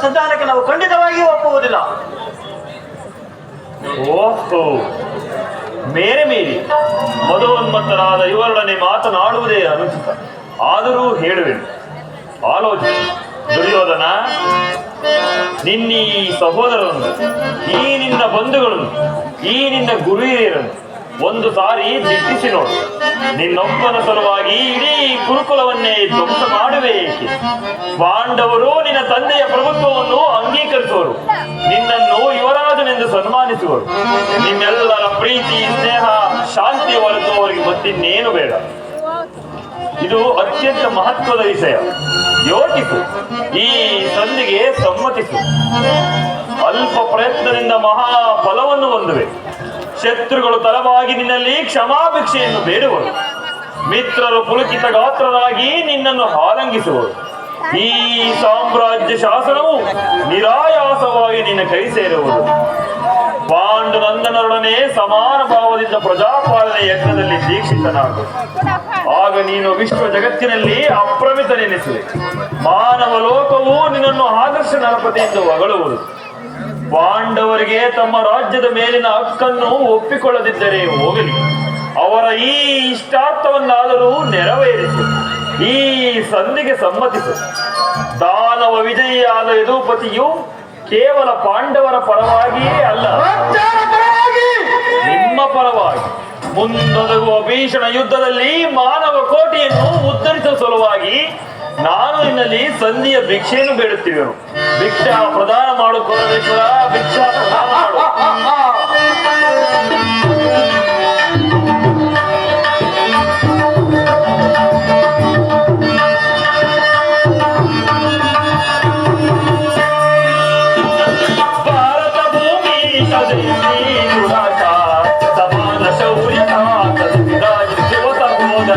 ಸಂಧಾನಕ್ಕೆ ನಾವು ಖಂಡಿತವಾಗಿಯೂ ಒಪ್ಪುವುದಿಲ್ಲ. ಓಹೋ, ಮೇರೆ ಮೀರಿ ಮಧೋನ್ಮತ್ತರಾದ ಇವರೊಡನೆ ಮಾತನಾಡುವುದೇ ಅನುಚಿತ. ಆದರೂ ಹೇಳುವೆನು, ಆಲೋಚಿಸಿ. ದುರ್ಯೋಧನ, ನಿನ್ನೀ ಸಹೋದರರನ್ನು, ಈ ನಿನ್ನ ಬಂಧುಗಳನ್ನು, ಈ ನಿನ್ನ ಗುರು ಹಿರಿಯರನ್ನು ಒಂದು ಸಾರಿ ದಿಟ್ಟಿಸಿ ನೋಡು. ನಿನ್ನೊಬ್ಬನ ಸಲುವಾಗಿ ಇಡೀ ಗುರುಕುಲವನ್ನೇ ಧ್ವಂಸ ಮಾಡುವೆ ಏಕೆ? ಪಾಂಡವರು ನಿನ್ನ ತಂದೆಯ ಪ್ರಭುತ್ವವನ್ನು ಅಂಗೀಕರಿಸುವರು, ನಿನ್ನನ್ನು ಯುವರಾಜನೆಂದು ಸನ್ಮಾನಿಸುವರು. ನಿಮ್ಮೆಲ್ಲರ ಪ್ರೀತಿ, ಸ್ನೇಹ, ಶಾಂತಿ ಹೊರತು ಅವರಿಗೆ ಮತ್ತಿನ್ನೇನು ಬೇಡ. ಇದು ಅತ್ಯಂತ ಮಹತ್ವದ ವಿಷಯ. ಯೋಚಿಸು, ಈ ಸಂಧಿಗೆ ಸಮ್ಮತಿಸು. ಅಲ್ಪ ಪ್ರಯತ್ನದಿಂದ ಮಹಾಫಲವನ್ನು ಹೊಂದುವೆ. ಶತ್ರುಗಳು ತಲವಾಗಿ ನಿನ್ನಲ್ಲಿ ಕ್ಷಮಾಭಿಕ್ಷೆಯನ್ನು ಬೇಡುವರು. ಮಿತ್ರರು ಪುಲಕಿತ ಗಾತ್ರರಾಗಿ ನಿನ್ನನ್ನು ಆಲಂಗಿಸುವರು. ಈ ಸಾಮ್ರಾಜ್ಯ ಶಾಸನವು ನಿರಾಯಾಸವಾಗಿ ನಿನ್ನ ಕೈ ಸೇರುವುದು. ಪಾಂಡುನಂದನರೊಡನೆ ಸಮಾನ ಭಾವದಿಂದ ಪ್ರಜಾಪಾಲನೆ ಯಜ್ಞದಲ್ಲಿ ದೀಕ್ಷಿತನಾಗು. ಆಗ ನೀನು ವಿಶ್ವ ಜಗತ್ತಿನಲ್ಲಿ ಅಪ್ರಮಿತನೆನಿಸುವೆ. ಮಾನವ ಲೋಕವು ನಿನ್ನನ್ನು ಆದರ್ಶ ನರಪತಿಯಿಂದ ಹೊಗಳುವುದು. ಪಾಂಡವರಿಗೆ ತಮ್ಮ ರಾಜ್ಯದ ಮೇಲಿನ ಹಕ್ಕನ್ನು ಒಪ್ಪಿಕೊಳ್ಳದಿದ್ದರೆ ಹೋಗಲಿ, ಅವರ ಈ ಇಷ್ಟಾರ್ಥವನ್ನಾದರೂ ನೆರವೇರಿಸು. ಈ ಸಂಧಿಗೆ ಸಮ್ಮತಿಸು. ದಾನವ ವಿಜಯಿಯಾದ ಯದುಪತಿಯು ಕೇವಲ ಪಾಂಡವರ ಪರವಾಗಿಯೇ ಅಲ್ಲ, ನಿಮ್ಮ ಪರವಾಗಿ ಮುಂದೊದಗುವ ಭೀಷಣ ಯುದ್ಧದಲ್ಲಿ ಮಾನವ ಕೋಟಿಯನ್ನು ಉದ್ಧರಿಸುವ ಸಲುವಾಗಿ ನಾನು ನಿನ್ನಲ್ಲಿ ಸಂಧಿಯ ಭಿಕ್ಷೆಯನ್ನು ಬೇಡುತ್ತಿರುವೆನು. ಭಿಕ್ಷಾ ಪ್ರದಾನ ಮಾಡು ಕೊರವೇಶ್ವರ, ಭಿಕ್ಷಾ ಪ್ರದಾನ ಮಾಡು. ಭಾರತ ಭೂಮಿ ಸಮಾನ ಶೌರ್ಯ ಭಾರತ ಭೂಮಿ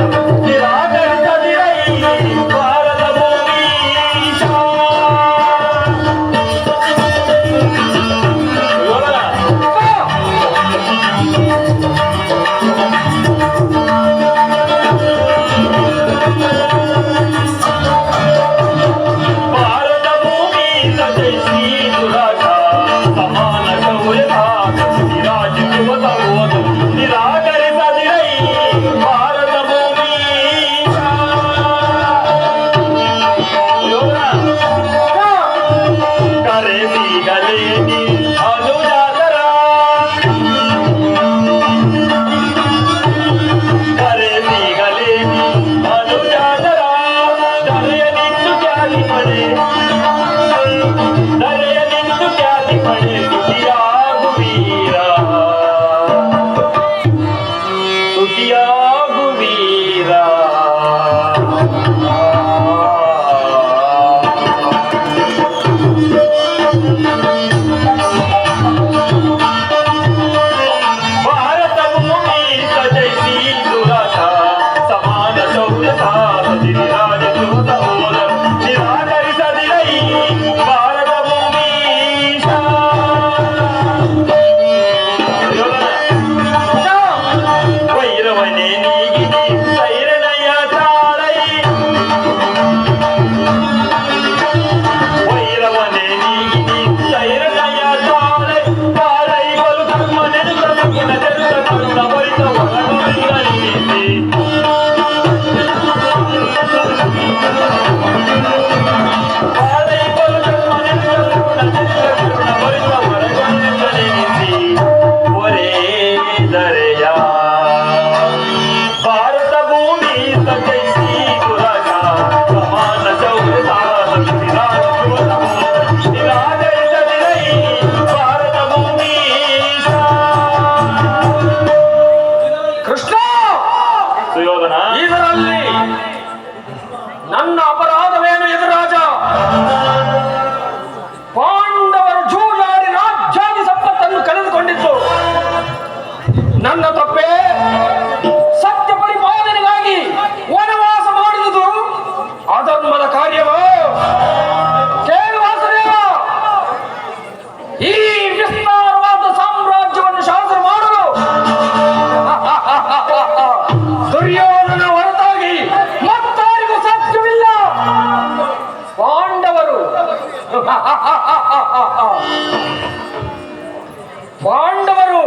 ಪಾಂಡವರು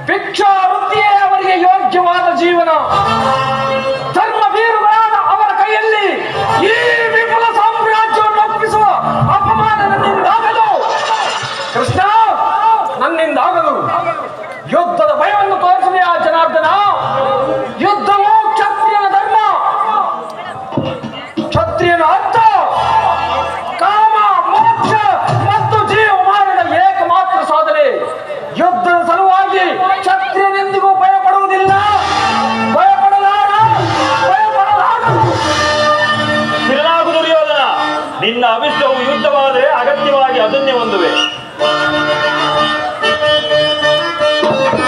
ಭಿಕ್ಷಾ ವೃತ್ತಿಯೇ ಅವರಿಗೆ ಯೋಗ್ಯವಾದ ಜೀವನ. ಧರ್ಮವೀರುಗಳಾದ ಅವರ ಕೈಯಲ್ಲಿ ಈ ವಿಫಲ ಸಾಮ್ರಾಜ್ಯವನ್ನು ಒಪ್ಪಿಸುವ ಅಪಮಾನ ನನ್ನಿಂದಾಗದು. ಕೃಷ್ಣ, ನನ್ನಿಂದಾಗದು. ಯುದ್ಧದ ಭಯವನ್ನು ತೋರಿಸಿದೆಯಾ ಜನಾರ್ದನ? ಯುದ್ಧವು ಕ್ಷತ್ರಿಯನ ಧರ್ಮ. ಕ್ಷತ್ರಿಯನ ಅರ್ಥ ಕಾಮ, ಮೋಕ್ಷ ಮತ್ತು ಜೀವಮಾನದ ಏಕಮಾತ್ರ ಸಾಧನೆ. ಯುದ್ಧದ ಸಲುವಾಗಿ